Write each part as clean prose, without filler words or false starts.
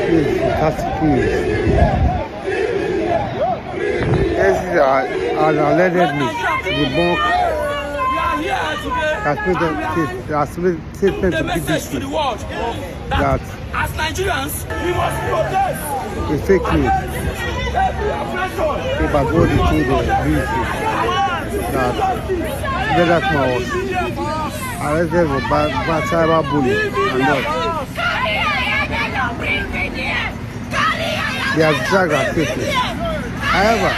Please, that's please. This is allegedly debunk statement to BBC that as Nigerians, we must protest. it's fake news about what they told the BBC that Vedat was arrested for bad cyberbullying and not. They have dragged our statement. However,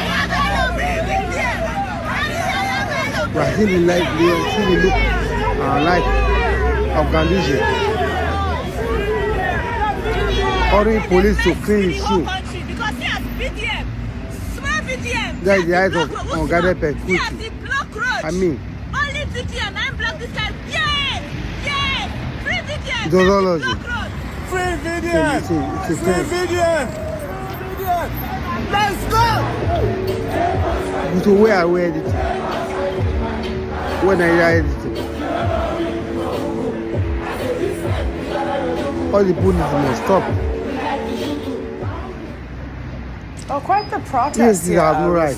we are seeing the look like of Gandhi ordering police to clean his shoe. That is the eyes of unguided persecution. I mean, only VDM, I'm block this guy. Yay! Free VDM! Ideology. Free VDM! Free VDM! Let's go! So where are we editing? When are you editing? All the police must stop. Oh, quite the protest Yes, here, you have no right.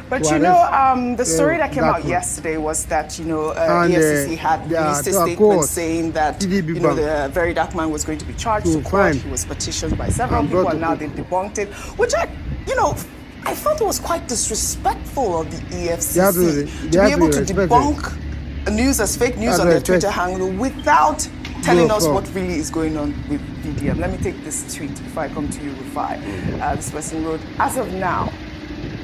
But Well, you know, the story that came out one. yesterday was that, you know, And, EFCC had released a statement saying that, TDB you know, Bank the very dark man was going to be charged to to court. fine He was petitioned by several and people, brought and to now court. they've debunked it, which I thought it was quite disrespectful of the EFCC They have to to be be able to respected. debunk news as fake news Have on their respect. Twitter handle without telling No us problem. what really is going on with VDM. Let me take this tweet before I come to you, Rufai. This person wrote, as of now,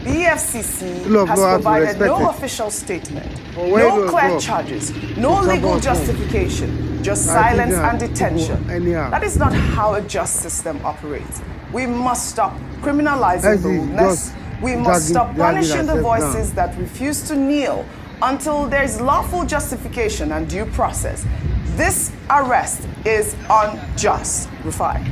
the EFCC has provided no official statement, no clear charges, no legal justification, just silence and detention. That is not how a just system operates. We must stop criminalizing the rudeness. We must stop punishing the voices that refuse to kneel until there is lawful justification and due process. This arrest is unjust. Rufai.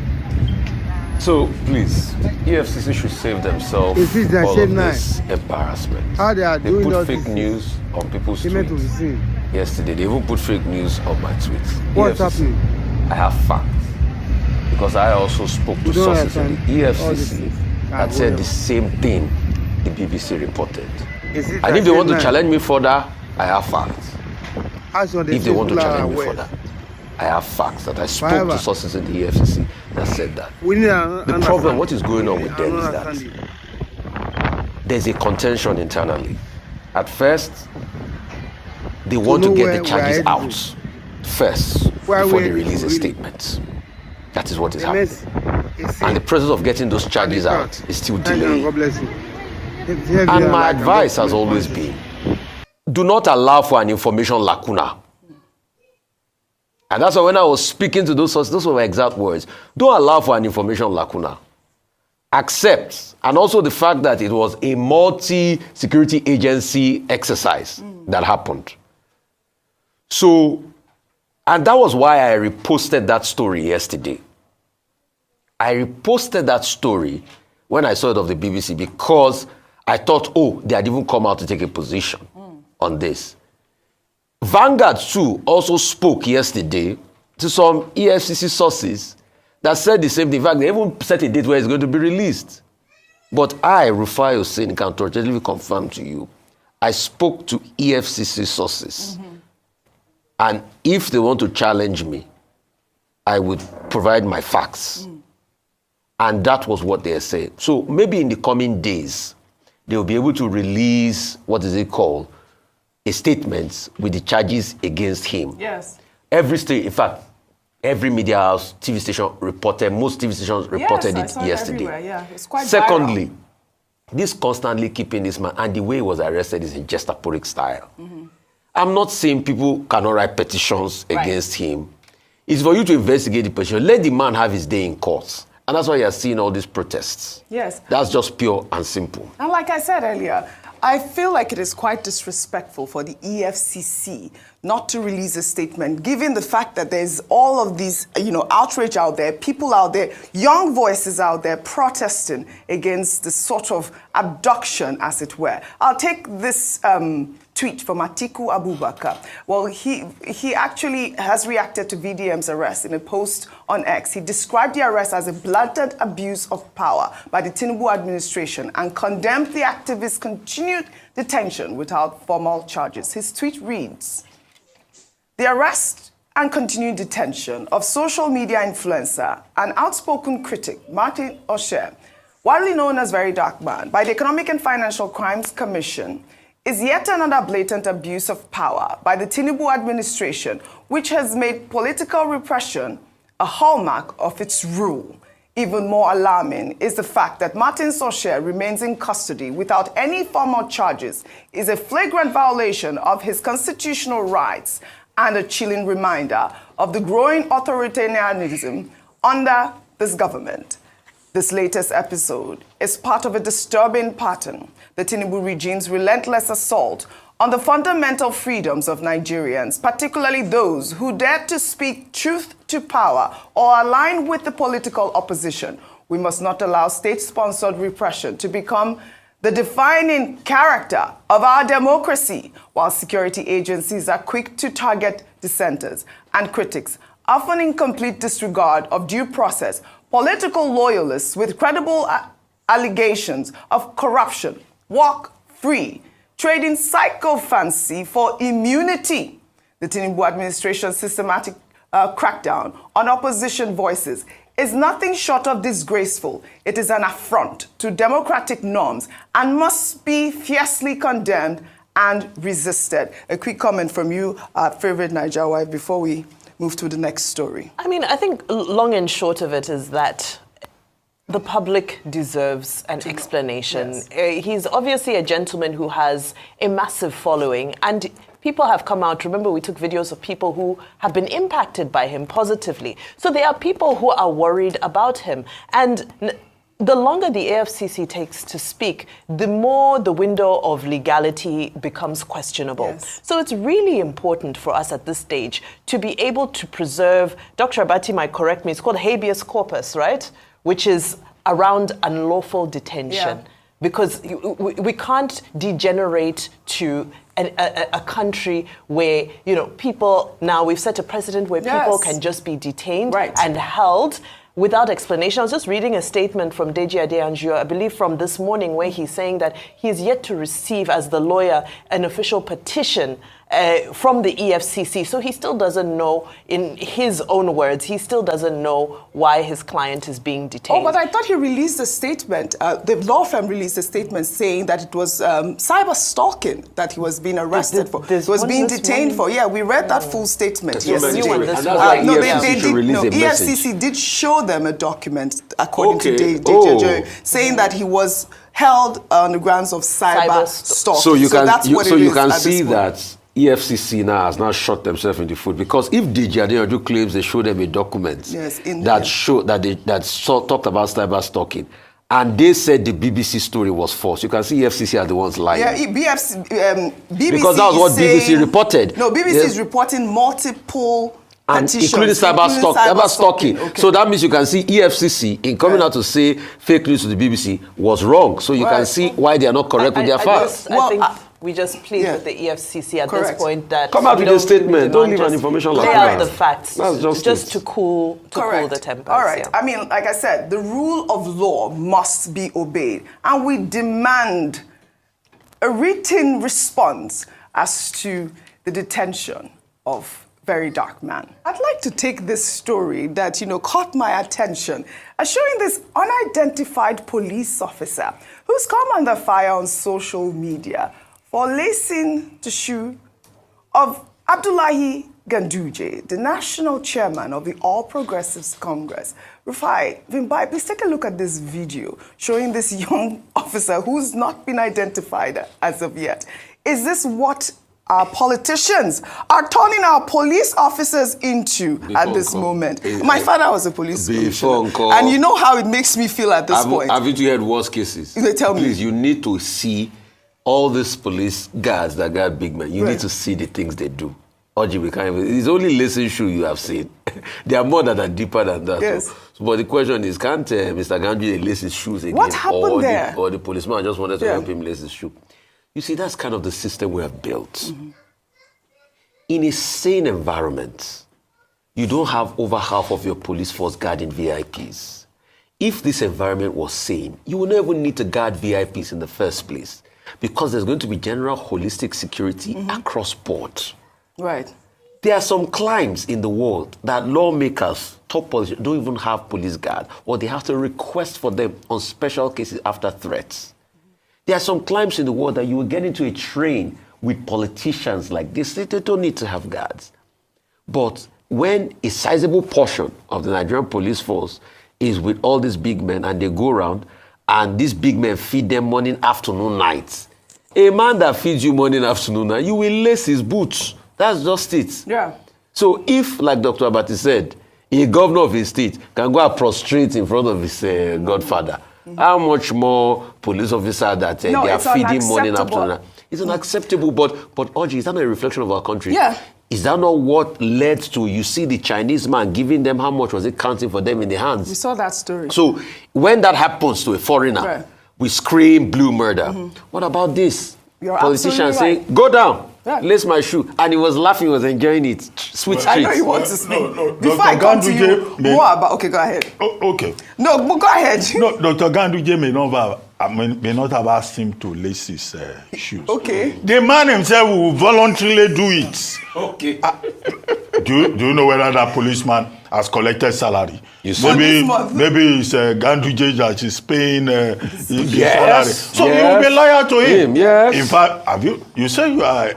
So, please, EFCC should save themselves It is all of night. this embarrassment. How they are doing all put fake this news on people's payment to be tweets. seen. Yesterday, they even put fake news on my tweets. What's EFCC, happening? I have facts. Because I also spoke to You don't sources in the understand all this EFCC thing. that said the same thing the BBC reported. Is it And if they want to night? challenge me further, I have facts. As on the If they want to people are challenge me aware. further, I have facts that I spoke However, to sources in the EFCC that said that. We need The problem, what is going on with them is that understanding. there's a contention internally. At first, they want know to get where the we charges are heading out first Where before we they are release a really. statement. That is what is The happening. mess is And the safe. process of getting those charges And out is still Thank you, delayed. God bless you. And my advice has always been, do not allow for an information lacuna. And that's why when I was speaking to those sources, those were my exact words. Don't allow for an information lacuna. Accept, and also the fact that it was a multi-security agency exercise that happened. So, and that was why I reposted that story yesterday. I reposted that story when I saw it of the BBC because I thought, oh, they had even come out to take a position on this. Vanguard too also spoke yesterday to some EFCC sources that said the same thing. In fact, they even set a date where it's going to be released. But I, Rufai Hussein, can authoritatively confirm to you, I spoke to EFCC sources. And if they want to challenge me, I would provide my facts. And that was what they said. So maybe in the coming days, they will be able to release, what is it called, a statement with the charges against him. Yes. Every state, in fact, every media house, TV station reported, most TV stations reported Yes, I saw it yesterday. everywhere, yeah. It's quite Secondly, this constantly keeping this man, and the way he was arrested is in gestaporic style. I'm not saying people cannot write petitions against him. It's for you to investigate the petition. Let the man have his day in court. And that's why you're seeing all these protests. Yes. That's just pure and simple. And like I said earlier, I feel like it is quite disrespectful for the EFCC not to release a statement, given the fact that there's all of these, outrage out there, people out there, young voices out there protesting against the sort of abduction, as it were. I'll take this tweet from Atiku Abubakar. Well, he actually has reacted to VDM's arrest in a post on X. He described the arrest as a blatant abuse of power by the Tinubu administration and condemned the activist's continued detention without formal charges. His tweet reads, "The arrest and continued detention of social media influencer and outspoken critic Martin Osher, widely known as Very Dark Man, by the Economic and Financial Crimes Commission, is yet another blatant abuse of power by the Tinubu administration, which has made political repression a hallmark of its rule. Even more alarming is the fact that Martin Osher remains in custody without any formal charges, is a flagrant violation of his constitutional rights and a chilling reminder of the growing authoritarianism under this government. This latest episode is part of a disturbing pattern, the Tinubu regime's relentless assault on the fundamental freedoms of Nigerians, particularly those who dare to speak truth to power or align with the political opposition. We must not allow state-sponsored repression to become the defining character of our democracy, while security agencies are quick to target dissenters and critics, often in complete disregard of due process. Political loyalists with credible allegations of corruption walk free, trading psychophancy for immunity. The Tinubu administration's systematic crackdown on opposition voices is nothing short of disgraceful. It is an affront to democratic norms and must be fiercely condemned and resisted. A quick comment from you, favorite Niger wife, before we move to the next story. I mean, I think long and short of it is that the public deserves an explanation. Yes. He's obviously a gentleman who has a massive following, and people have come out. Remember, we took videos of people who have been impacted by him positively. So there are people who are worried about him. And the longer the AFCC takes to speak, the more the window of legality becomes questionable. Yes. So it's really important for us at this stage to be able to preserve, Dr. Abati might correct me, it's called habeas corpus, right? Which is around unlawful detention. Yeah. Because we can't degenerate to a country where, you know, people, now we've set a precedent where people can just be detained and held without explanation. I was just reading a statement from Deji Adeyanju, I believe from this morning, where he's saying that he's yet to receive, as the lawyer, an official petition from the EFCC. So he still doesn't know, in his own words, he still doesn't know why his client is being detained. Oh, but I thought he released a statement, the law firm released a statement saying that it was cyber stalking that he was being arrested for. He was being detained for. Yeah, we read that full statement yesterday. EFCC did show them a document, according to Deji, saying that he was held on the grounds of cyber stalking. So you can see that EFCC now has not shot themselves in the foot, because if Deji Adeyanju claims they showed them a document that talked about cyber stalking, and they said the BBC story was false, you can see EFCC are the ones lying. Yeah, BBC because that was what BBC reported. No, BBC is reporting multiple petitions, including cyber stalking. Okay. So that means you can see EFCC in coming out to say fake news to the BBC was wrong. So you can see why they are not correct with their facts. I think we just plead with the EFCC at this point that come out with a statement. Don't leave an information like that. Lay out the facts, just to cool the tempers. All right. Yeah. I mean, like I said, the rule of law must be obeyed, and we demand a written response as to the detention of Very Dark Man. I'd like to take this story that, caught my attention as showing this unidentified police officer who's come under fire on social media for lacing the shoe of Abdullahi Ganduje, the national chairman of the All Progressives Congress. Rufai, Vimbai, please take a look at this video showing this young officer who's not been identified as of yet. Is this what our politicians are turning our police officers into at this moment? My father was a police officer, and you know how it makes me feel at this point. Have you heard worse cases? They tell me. Please, you need to see all these police guards that got big men. You need to see the things they do. It's only lacing shoe you have seen. There are more that are deeper than that. Yes. So, but the question is, can't Mr. Ganduje lace his shoes again? What happened there? Or the policeman just wanted to help him lace his shoe. You see, that's kind of the system we have built. In a sane environment, you don't have over half of your police force guarding VIPs. If this environment was sane, you would never need to guard VIPs in the first place, because there's going to be general holistic security across board. Right. There are some climes in the world that lawmakers, top politicians, don't even have police guard, or they have to request for them on special cases after threats. There are some climes in the world that you will get into a train with politicians like this. They don't need to have guards. But when a sizable portion of the Nigerian police force is with all these big men and they go around and these big men feed them morning, afternoon, night, a man that feeds you morning, afternoon, night, you will lace his boots. That's just it. Yeah. So if, like Dr. Abati said, a governor of a state can go and prostrate in front of his godfather, how much more police officer that they are feeding morning, afternoon? It's unacceptable. But Audrey, is that not a reflection of our country? Yeah. Is that not what led to, you see the Chinese man giving them, how much was it counting for them in the hands? We saw that story. So when that happens to a foreigner, Right. we scream blue murder. What about this? You're Politician absolutely saying, go down, Yeah. lace my shoe. And he was laughing, he was enjoying it. Sweet I treats. know you want to speak. No, Before I come to you, more about... Okay, go ahead. Okay. No, but go ahead. No, Dr. Ganduje may not have asked him to lace his shoes. Okay. The man himself will voluntarily do it. Okay. Do you know whether that policeman has collected salary? You see? Maybe it's Ganduje that is paying his Yes, salary. So yes. you will be loyal to him. Yes. In fact, you say you are...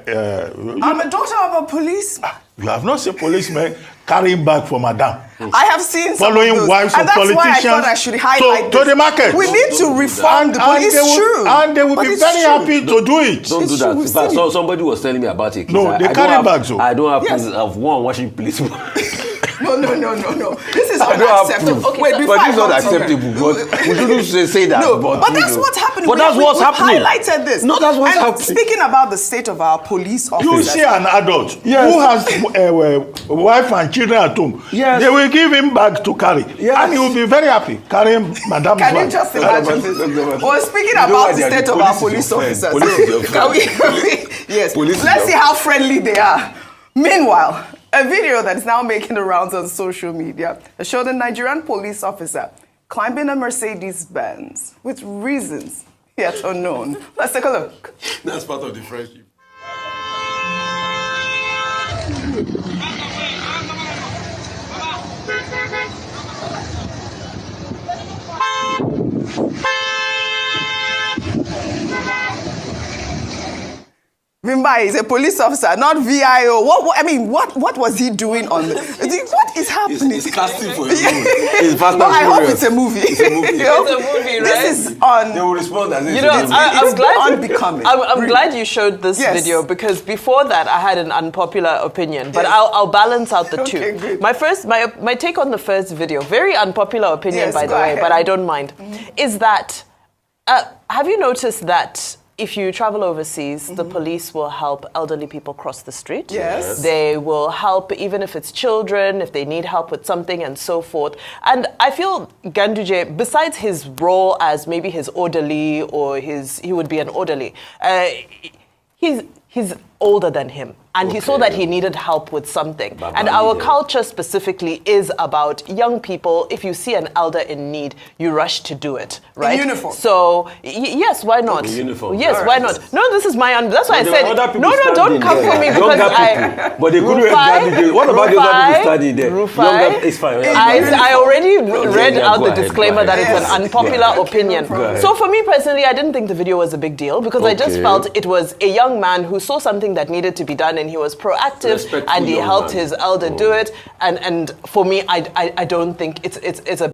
I'm a daughter of a police. you have not seen policemen carrying bag for madam. I have seen some Following of those. wives and of that's politicians why I thought I should highlight to this. the market. We need to reform the police. And they will But be it's very true. happy to do it. Don't It's do true, that. we've In fact, seen it. somebody was telling me about it. No, they I carry don't have, bags, oh. I don't have Yes. proof of one washing police. No. This is I don't have unacceptable. proof. Okay, wait, before But I it's not come to you. acceptable. But we shouldn't say that. No, but that's what's happening. But that's what's we happening. highlighted this. No, that's what's and happening. Speaking about the state of our police You officers. see an adult Yes. who has wife and children at home. Yes. They will give him bag to carry. Yes. And he will be very happy carrying madam's Can bag. you just imagine this? Well, speaking know about why the they are state the of our police police is your friend. officers, Police is your can we, yes, Police is let's your see how friendly they are. Meanwhile, a video that is now making the rounds on social media showed a Nigerian police officer climbing a Mercedes-Benz with reasons yet unknown. Let's take a look. That's part of the friendship. Vimba is a police officer, not VIO. What was he doing on the... What is happening? It's casting for a movie. It's Fast No, and I hope Furious. it's a movie. It's a movie. You know, It's a movie, right? This is on... They will respond as if You know, it's a I'm It's glad unbecoming. I'm Really. glad you showed this Yes. video, because before that I had an unpopular opinion, but I'll balance out the two. Okay, good. My take on the first video, very unpopular opinion Yes, by the go way, ahead. but I don't mind, is that have you noticed that if you travel overseas, the police will help elderly people cross the street? Yes. They will help even if it's children, if they need help with something and so forth. And I feel Ganduje, besides his role as maybe his orderly or he would be an orderly, he's older than him. And he saw that he needed help with something. And our culture specifically is about young people. If you see an elder in need, you rush to do it, right? In uniform. So, yes, why not? In uniform. Yes, why not? No, this is my... That's why I There said... were other people No, don't standing come there. for me Younger because people. But they couldn't have Ganduje. What about the other people standing there? Younger, it's fine. I already read yeah, out go the ahead, disclaimer go that ahead. it's an unpopular opinion. ahead. So for me personally, I didn't think the video was a big deal because I just Okay. felt it was a young man who saw something that needed to be done and he was proactive Respectful and he young helped man. his elder do it. And for me, I don't think it's a